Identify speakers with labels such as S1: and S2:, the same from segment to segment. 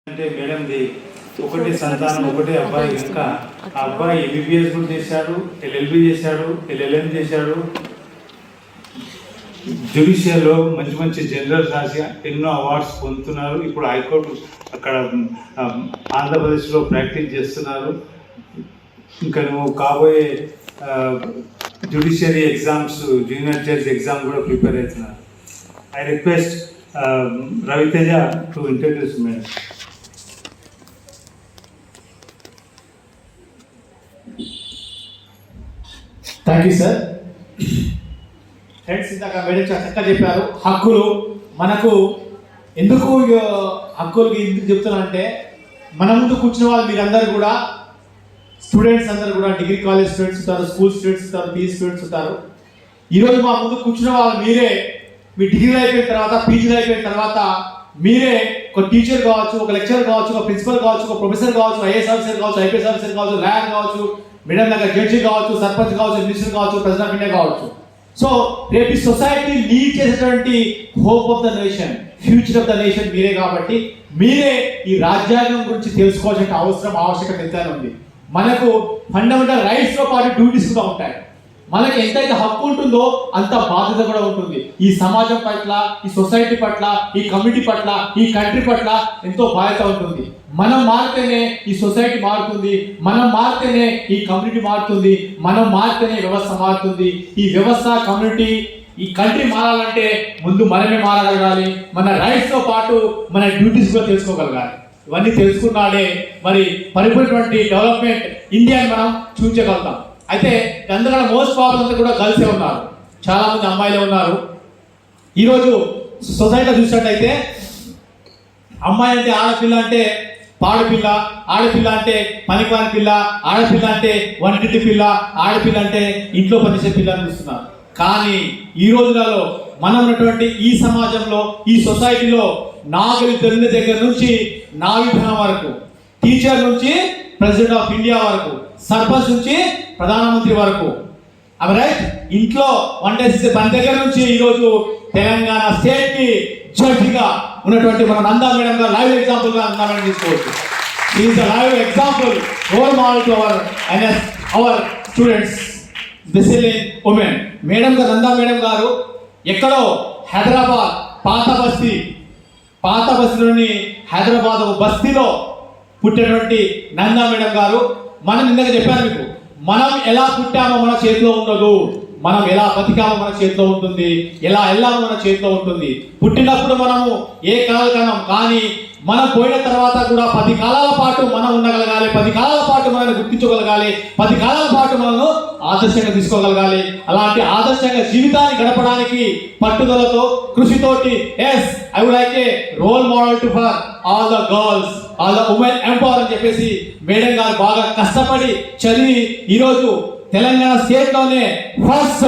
S1: అంటే మేడంది ఒకటి సంతానం ఒకటే అబ్బాయి కనుక ఆ అబ్బాయి ఎంబీబీఎస్ కూడా చేశాడు, ఎల్ఎల్బి చేశాడు, ఎల్ఎల్ఎం చేశాడు, జ్యుడిషియల్లో మంచి మంచి జనరల్స్ రాసి ఎన్నో అవార్డ్స్ పొందుతున్నారు. ఇప్పుడు హైకోర్టు అక్కడ ఆంధ్రప్రదేశ్లో ప్రాక్టీస్ చేస్తున్నారు. ఇంకా నువ్వు కాబోయే judiciary exams, junior judge exam కూడా ప్రిపేర్ అవుతున్నారు. I request Raviteja to introduce madam.
S2: Thank you sir. Friends, ఇందాక మేడం చక్కగా చెప్పారు. హక్కులు మనకు ఎందుకు హక్కులు ఎందుకు చెప్తున్నానంటే, మన ముందు కూర్చున్న వాళ్ళు మీరందరూ కూడా స్టూడెంట్స్ అందరూ కూడా డిగ్రీ కాలేజ్ స్టూడెంట్స్ ఉంటారు, స్కూల్ స్టూడెంట్స్ ఉంటారు, పీజీ స్టూడెంట్స్ ఉంటారు. ఈరోజు మా ముందు కూర్చున్న వాళ్ళు మీరే. మీ డిగ్రీలు అయిపోయిన తర్వాత, పీజీలు అయిపోయిన తర్వాత మీరే ఒక టీచర్ కావచ్చు, ఒక లెక్చరర్ కావచ్చు, ఒక ప్రిన్సిపల్ కావచ్చు, ఒక ప్రొఫెసర్ కావచ్చు, ఐఏఎస్ ఆఫీసర్ కావచ్చు, ఐపీఎస్ ఆఫీసర్ కావచ్చు, లాయర్ కావచ్చు, మేడం దగ్గర జడ్జి కావచ్చు, సర్పంచ్ కావచ్చు, మినిస్టర్ కావచ్చు, ప్రెసిడెంట్ ఆఫ్ ఇండియా కావచ్చు. సో రేపు ఈ సొసైటీ లీడ్ చేసేటువంటి hope of the nation, future of the nation మీరే. కాబట్టి మీరే ఈ రాజ్యాంగం గురించి తెలుసుకోవాల్సిన ఆవశ్యకత ఎంతైనా ఉంది. మనకు ఫండమెంటల్ రైట్స్ తో పాటు డ్యూటీస్ కూడా ఉంటాయి. మనకి ఎంతైతే హక్కు ఉంటుందో అంత బాధ్యత కూడా ఉంటుంది. ఈ సమాజం పట్ల, ఈ సొసైటీ పట్ల, ఈ కమ్యూనిటీ పట్ల, ఈ కంట్రీ పట్ల ఎంతో బాధ్యత ఉంటుంది. మనం మారితేనే ఈ సొసైటీ మారుతుంది, మనం మారితేనే ఈ కమ్యూనిటీ మారుతుంది, మనం మారితేనే వ్యవస్థ మారుతుంది. ఈ వ్యవస్థ, కమ్యూనిటీ, ఈ కంట్రీ మారాలంటే ముందు మనమే మారగలగాలి. మన రైట్స్ తో పాటు మన డ్యూటీస్ కూడా తెలుసుకోగలగాలి. ఇవన్నీ తెలుసుకున్నాడే మరి పరిపూర్ణటువంటి డెవలప్మెంట్ ఇండియాని మనం చూపించగలుగుతాం. అయితే అందుకని మోస్ట్ ప్రాబ్లం అంతా కూడా గర్ల్సే ఉన్నారు, చాలా మంది అమ్మాయిలే ఉన్నారు. ఈరోజు సొసైటీలో చూసినట్టయితే అమ్మాయి అంటే ఆడపిల్ల అంటే పాడుపిల్ల, ఆడపిల్ల అంటే పనికిమాలిన పిల్ల, ఆడపిల్ల అంటే వంటింటి పిల్ల, ఆడపిల్ల అంటే ఇంట్లో పనిచేసే పిల్ల అని చూస్తున్నారు. కానీ ఈ రోజులలో మనం ఉన్నటువంటి ఈ సమాజంలో, ఈ సొసైటీలో నాగలి తెలిన దగ్గర నుంచి నావిధానం వరకు, టీచర్ నుంచి ప్రెసిడెంట్ ఆఫ్ ఇండియా వరకు, సర్పంచ్ నుంచి ప్రధానమంత్రి వరకు, అవి రైట్, ఇంట్లో వంట చేసే పని దగ్గర నుంచి ఈరోజు తెలంగాణ స్టేట్ కి జడ్జిగా ఉన్నటువంటి మన నందా మేడం గారు లైవ్ ఎగ్జాంపుల్ గా నందా మేడం తీసుకోవచ్చు. Is the live example, role model to our students, specially women. Madam గారు, నందా మేడం గారు ఎక్కడో హైదరాబాద్ పాత బస్తీలోని హైదరాబాద్ ఒక బస్తీలో పుట్టినటువంటి నందా మేడం గారు. మనం ఇందాక చెప్పాను మీకు, మనం ఎలా పుట్టామో మన చేతిలో ఉండదు, మనం ఎలా బతికామో మన చేతిలో ఉంటుంది, ఎలా వెళ్ళామో మన చేతిలో ఉంటుంది. పుట్టినప్పుడు మనము ఏ కళలు కన్నాం, కానీ మనం పోయిన తర్వాత కూడా 10 కాలాల పాటు మనం ఉండగలగాలి, 10 కాలాల పాటు మనల్ని గుర్తించగలగాలి, 10 కాలాల పాటు మనము ఆదర్శంగా తీసుకోగలగాలి. అలాంటి ఆదర్శంగా జీవితాన్ని గడపడానికి పట్టుదలతో, కృషితోటి, yes I would like a role model to for all the girls, all the women empower అని చెప్పేసి మేడం గారు బాగా కష్టపడి చదివి ఈరోజు తెలంగాణ స్టేట్ లోనే ఫస్ట్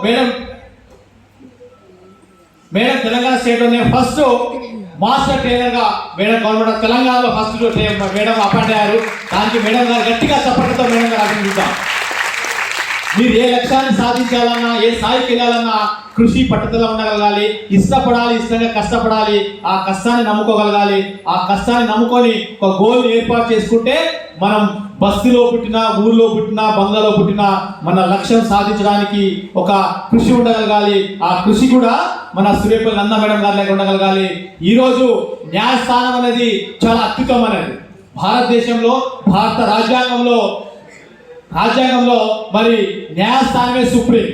S2: మేడం తెలంగాణ స్టేట్ లోనే ఫస్ట్ మాస్టర్ ట్రైనర్ గా మేడం గవర్నమెంట్ ఆఫ్ తెలంగాణలో ఫస్ట్ మేడం అపాయింట్ అయ్యారు. దానికి మేడం గారు గట్టిగా చప్పట్లతో మేడం గారు అభినందిస్తాం. మీరు ఏ లక్ష్యాన్ని సాధించాలన్నా, ఏ స్థాయికి వెళ్ళాలన్నా కృషి, పట్టుదల ఉండగలగాలి, ఇష్టపడాలి, ఇష్టంగా కష్టపడాలి, ఆ కష్టాన్ని నమ్ముకోగలగాలి. ఆ కష్టాన్ని నమ్ముకొని ఒక గోల్ ఏర్పాటు చేసుకుంటే మనం బస్తీలో పుట్టినా, ఊర్లో పుట్టినా, బంగ్లాలో పుట్టినా మన లక్ష్యం సాధించడానికి ఒక కృషి ఉండగలగాలి. ఆ కృషి కూడా మన సూర్యపల్లి నందా మేడం గారి లేక ఉండగలగాలి. ఈరోజు న్యాయస్థానం అనేది చాలా అత్యుత్తమైనది. భారతదేశంలో, భారత రాజ్యాంగంలో మరి న్యాయస్థానమే సుప్రీం.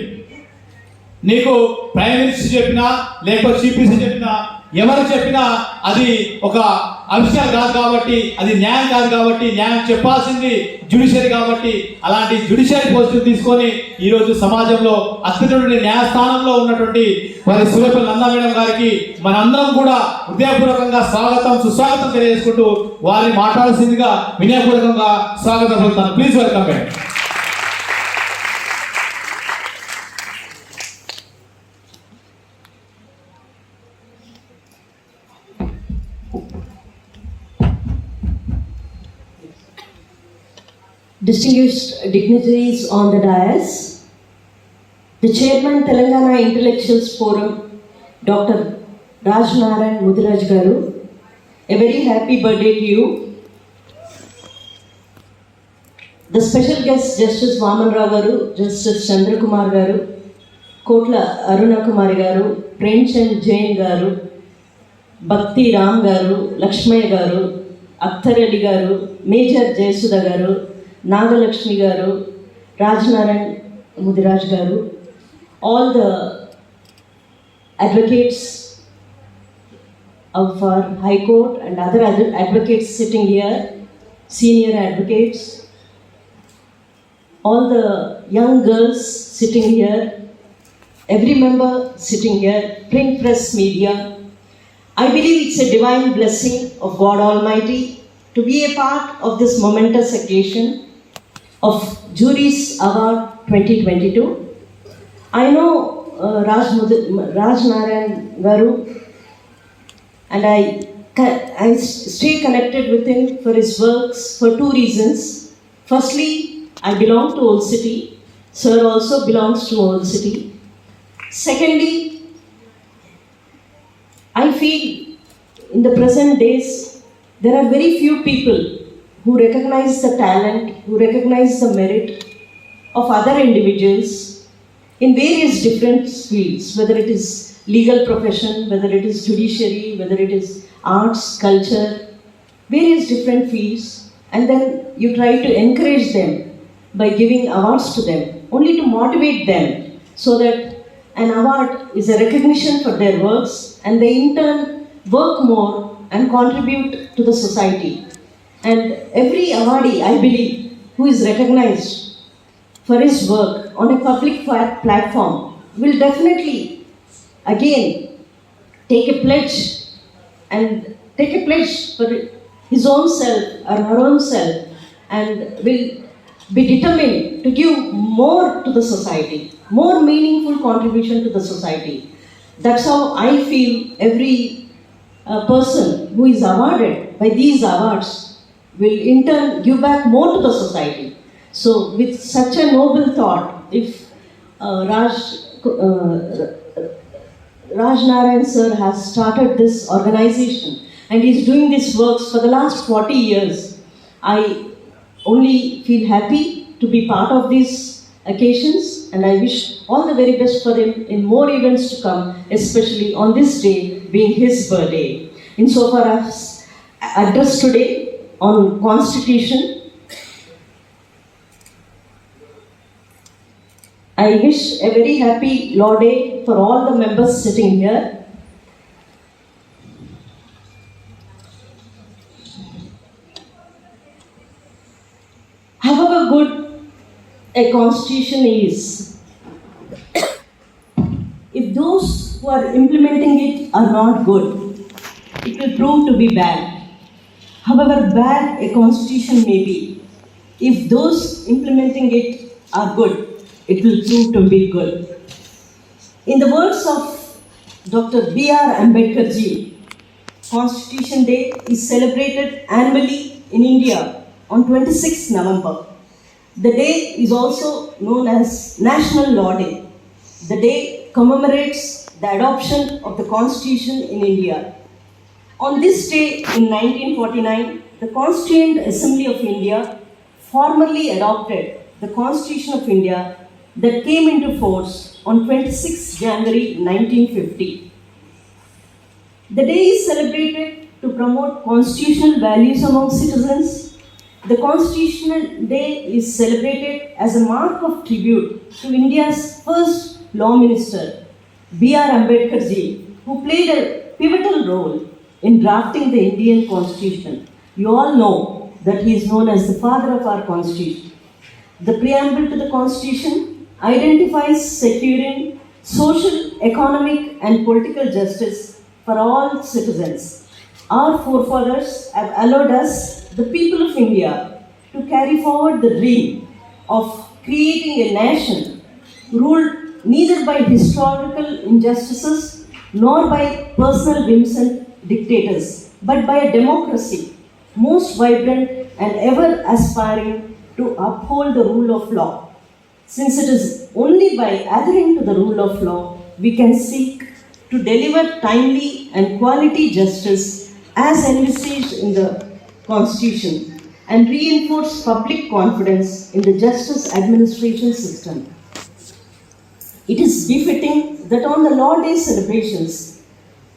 S2: నీకు ప్రైమ్ మినిస్టర్ చెప్పినా, లేకపోతే చీఫ్ మినిస్టర్ చెప్పినా, ఎవరు చెప్పినా అది ఒక అఫీషియల్ కాదు కాబట్టి, అది న్యాయం కాదు కాబట్టి, న్యాయం చెప్పాల్సింది జ్యుడిషియరీ కాబట్టి, అలాంటి జ్యుడిషియరీ పోస్టులు తీసుకొని ఈరోజు సమాజంలో అత్యున్నత న్యాయస్థానంలో ఉన్నటువంటి మరి సూర్యపల్లి నందా మేడం గారికి మనందరం కూడా హృదయపూర్వకంగా స్వాగతం, సుస్వాగతం తెలియజేసుకుంటూ వారిని మాట్లాడాల్సిందిగా వినయపూర్వకంగా స్వాగతం పలుకుతాను. Please welcome madam.
S3: Distinguished dignitaries on the dais, the Chairman Telangana Intellectuals Forum, Dr. Rajnaran Mudiraj Garu. A very happy birthday to you. The special guest, Justice Vaman Rao Garu, Justice Chandra Kumar Garu, Kotla Aruna Kumari Garu, Premchand Jain Garu, Bhakti Ram Garu, Lakshmaya Garu, Akhtar Ali Garu, Major Jayasuda Garu, Nagalakshmi Garu, Rajnaran Mudiraj Garu, all the advocates of our High Court and other advocates sitting here, senior advocates, all the young girls sitting here, every member sitting here, print, press, media. I believe it's a divine blessing of God Almighty to be a part of this momentous occasion of Jury's Award 2022. I know Raj Narayan Garu, and I stay connected with him for his works for two reasons. Firstly, I belong to Old City. Sir also belongs to Old City. Secondly, I feel in the present days, there are very few people who recognize the talent, who recognize the merit of other individuals in various different fields, whether it is legal profession, whether it is judiciary, whether it is arts, culture, various different fields, and then you try to encourage them by giving awards to them, only to motivate them so that an award is a recognition for their works and they in turn work more and contribute to the society. And every awardee, I believe, who is recognized for his work on a public platform will definitely again take a pledge for his own self or her own self and will be determined to give more to the society, more meaningful contribution to the society. That's how I feel every person who is awarded by these awards will in turn give back more to the society. So with such a noble thought, if Raj Narayan sir has started this organization and is doing these works for the last 40 years, I only feel happy to be part of these occasions, and I wish all the very best for him in more events to come, especially on this day being his birthday. Insofar as address today on Constitution, I wish a very happy Law Day for all the members sitting here. However good a constitution is, if those who are implementing it are not good, it will prove to be bad. However bad a constitution may be, if those implementing it are good, it will prove to be good. In the words of Dr. B.R. Ambedkar ji, Constitution Day is celebrated annually in India on 26 November. The day is also known as National Law Day. The day commemorates the adoption of the Constitution in India. On this day in 1949, the Constituent Assembly of India formally adopted the Constitution of India that came into force on 26 January 1950. The day is celebrated to promote constitutional values among citizens. The Constitutional Day is celebrated as a mark of tribute to India's first Law Minister, B.R. Ambedkar ji, who played a pivotal role in drafting the Indian Constitution. You all know that he is known as the father of our Constitution. The preamble to the Constitution identifies securing social, economic, and political justice for all citizens. Our forefathers have allowed us, the people of India, to carry forward the dream of creating a nation ruled neither by historical injustices nor by personal whims and dictators, but by a democracy most vibrant and ever aspiring to uphold the rule of law. Since it is only by adhering to the rule of law we can seek to deliver timely and quality justice as envisaged in the Constitution and reinforce public confidence in the justice administration system. It is befitting that on the Law Day celebrations,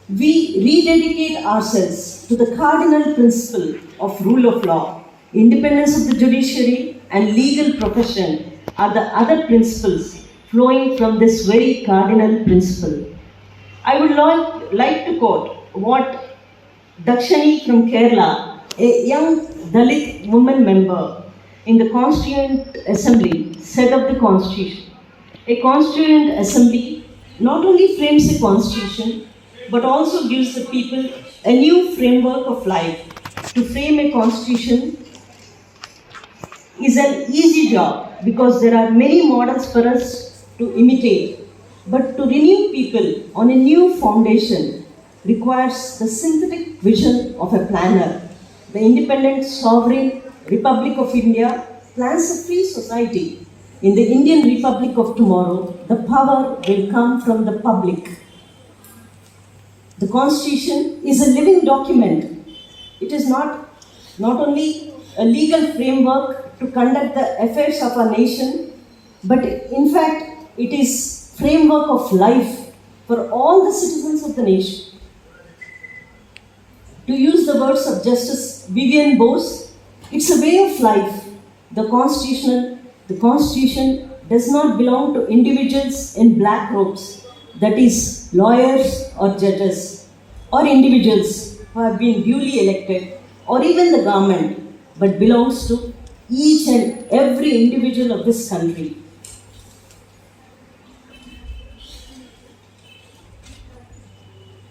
S3: we rededicate ourselves to the cardinal principle of rule of law, independence of the judiciary, and legal profession are the other principles flowing from this very cardinal principle. I would like to quote what Dakshani from Kerala, a young Dalit woman member in the Constituent Assembly, said of the Constitution. A Constituent Assembly not only frames a Constitution but also gives the people a new framework of life. To frame a Constitution is an easy job because there are many models for us to imitate. But to renew people on a new foundation requires the synthetic vision of a planner. The independent sovereign Republic of India plans a free society. In the Indian Republic of tomorrow, the power will come from the public. The Constitution is a living document. It is not only a legal framework to conduct the affairs of our nation, but in fact, it is framework of life for all the citizens of the nation. To use the words of Justice Vivian Bose, it's a way of life. The Constitution does not belong to individuals in black robes, that is, lawyers or judges, or individuals who have been duly elected, or even the government, but belongs to each and every individual of this country.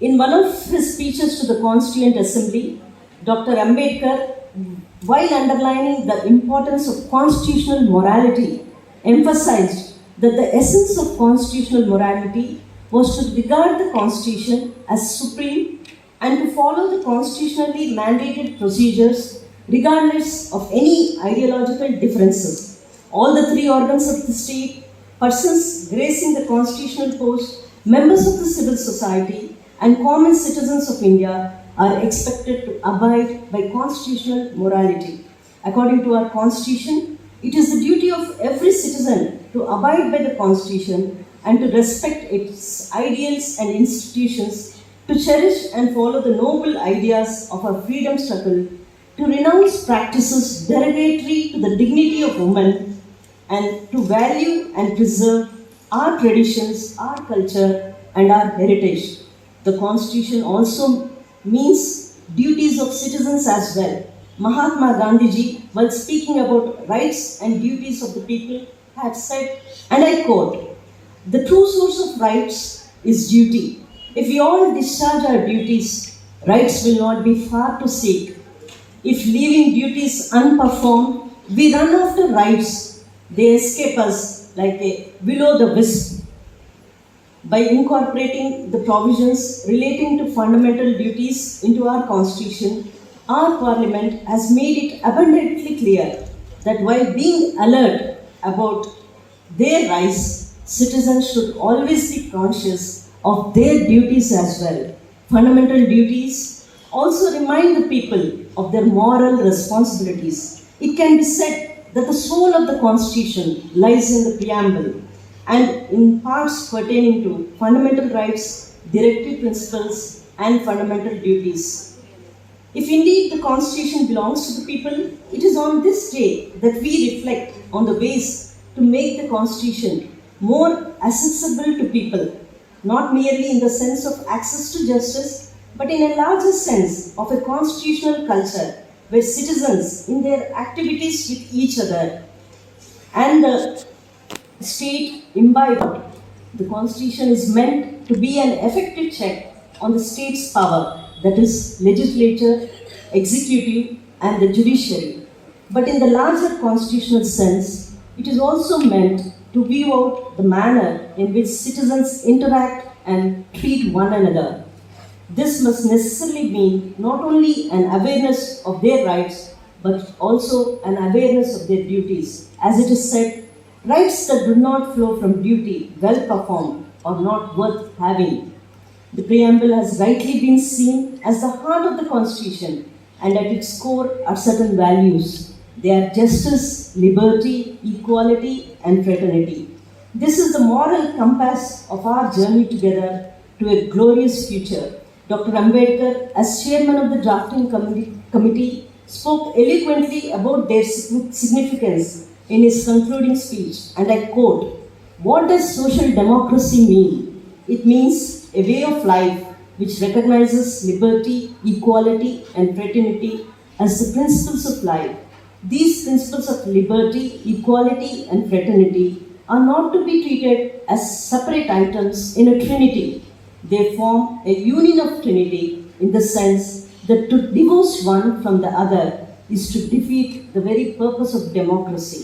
S3: In one of his speeches to the Constituent Assembly, Dr. Ambedkar, while underlining the importance of constitutional morality, emphasized that the essence of constitutional morality was to regard the Constitution as supreme and to follow the constitutionally mandated procedures regardless of any ideological differences. All the three organs of the state, persons gracing the constitutional post, members of the civil society, and common citizens of India are expected to abide by constitutional morality. According to our Constitution, it is the duty of every citizen to abide by the Constitution and to respect its ideals and institutions, to cherish and follow the noble ideas of our freedom struggle, to renounce practices derogatory to the dignity of women, and to value and preserve our traditions, our culture, and our heritage. The Constitution also means duties of citizens as well. Mahatma Gandhiji, while speaking about rights and duties of the people, had said, and I quote, "The true source of rights is duty. If we all discharge our duties, rights will not be far to seek. If leaving duties unperformed, we run after rights. They escape us like a will-o'-the-wisp." By incorporating the provisions relating to fundamental duties into our Constitution, our Parliament has made it abundantly clear that while being alert about their rights, citizens should always be conscious of their duties as well. Fundamental duties also remind the people of their moral responsibilities. It can be said that the soul of the Constitution lies in the preamble and in parts pertaining to fundamental rights, directive principles, and fundamental duties. If indeed the Constitution belongs to the people, it is on this day that we reflect on the ways to make the Constitution more accessible to people, not merely in the sense of access to justice, but in a larger sense of a constitutional culture where citizens, in their activities with each other and the state imbibe. The Constitution is meant to be an effective check on the state's power, that is, legislature, executive, and the judiciary. But in the larger constitutional sense, it is also meant to view out the manner in which citizens interact and treat one another. This must necessarily mean not only an awareness of their rights, but also an awareness of their duties. As it is said, rights that do not flow from duty, well performed, are not worth having. The preamble has rightly been seen as the heart of the Constitution, and at its core are certain values. They are justice, liberty, equality, and fraternity. This is the moral compass of our journey together to a glorious future. Dr. Ambedkar, as chairman of the drafting committee, spoke eloquently about their significance in his concluding speech, and I quote, "What does social democracy mean? It means a way of life which recognizes liberty, equality, and fraternity as the principles of life. These principles of liberty, equality, and fraternity are not to be treated as separate items in a trinity. They form a union of trinity in the sense that to divorce one from the other is to defeat the very purpose of democracy."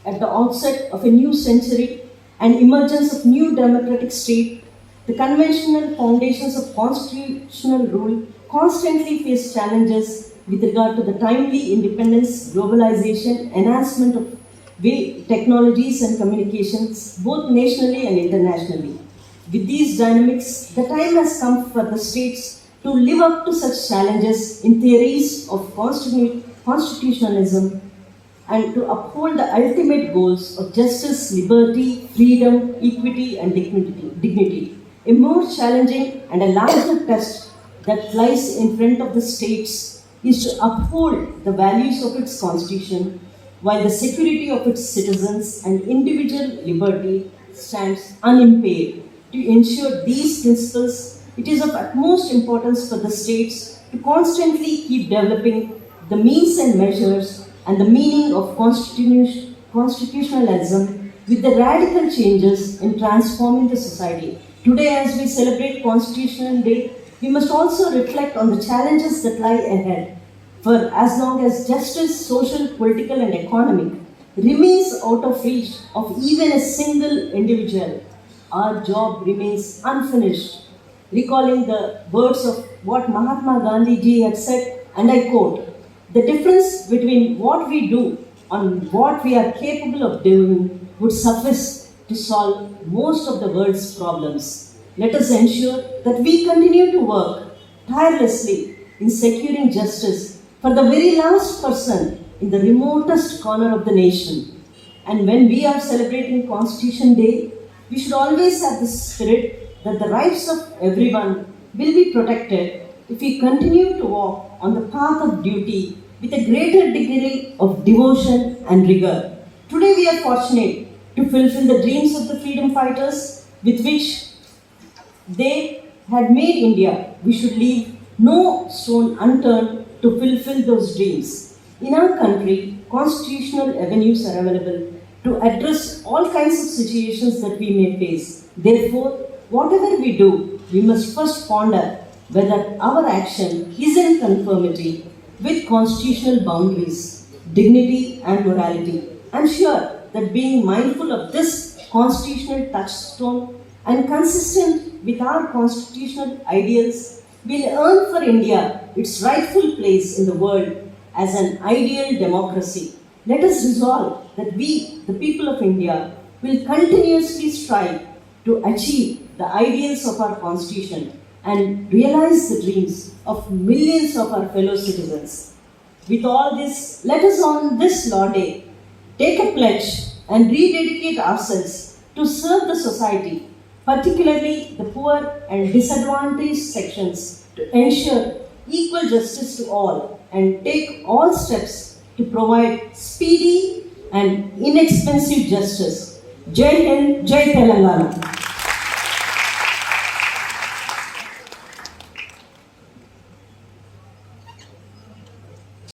S3: At the outset of a new century and emergence of new democratic state, the conventional foundations of constitutional rule constantly face challenges with regard to the timely independence, globalization, enhancement of technologies and communications, both nationally and internationally. With these dynamics, the time has come for the states to live up to such challenges in theories of constitutionalism and to uphold the ultimate goals of justice, liberty, freedom, equity, and dignity. A more challenging and a larger test that lies in front of the states is to uphold the values of its constitution while the security of its citizens and individual liberty stands unimpaired. To ensure these principles, it is of utmost importance for the states to constantly keep developing the means and measures and the meaning of constitutionalism with the radical changes in transforming the society. Today, as we celebrate Constitutional Day, we must also reflect on the challenges that lie ahead. For as long as justice, social, political, and economic remains out of reach of even a single individual, our job remains unfinished. Recalling the words of what Mahatma Gandhi ji had said, and I quote, "The difference between what we do and what we are capable of doing would suffice to solve most of the world's problems. Let us ensure that we continue to work tirelessly in securing justice for the very last person in the remotest corner of the nation. And when we are celebrating Constitution Day, we should always have the spirit that the rights of everyone will be protected if we continue to walk on the path of duty with a greater degree of devotion and rigor. Today we are fortunate to fulfill the dreams of the freedom fighters with which they had made India. We should leave no stone unturned to fulfill those dreams. In our country, constitutional avenues are available to address all kinds of situations that we may face. Therefore, whatever we do, we must first ponder whether our action is in conformity with constitutional boundaries, dignity, and morality. I am sure that being mindful of this constitutional touchstone and consistent with our constitutional ideals will earn for India its rightful place in the world as an ideal democracy. Let us resolve that we, the people of India, will continuously strive to achieve the ideals of our Constitution and realize the dreams of millions of our fellow citizens. With all this, let us on this Law Day take a pledge and rededicate ourselves to serve the society, particularly the poor and disadvantaged sections, to ensure equal justice to all and take all steps to provide speedy and inexpensive justice. Jai Hind, Jai Telangana.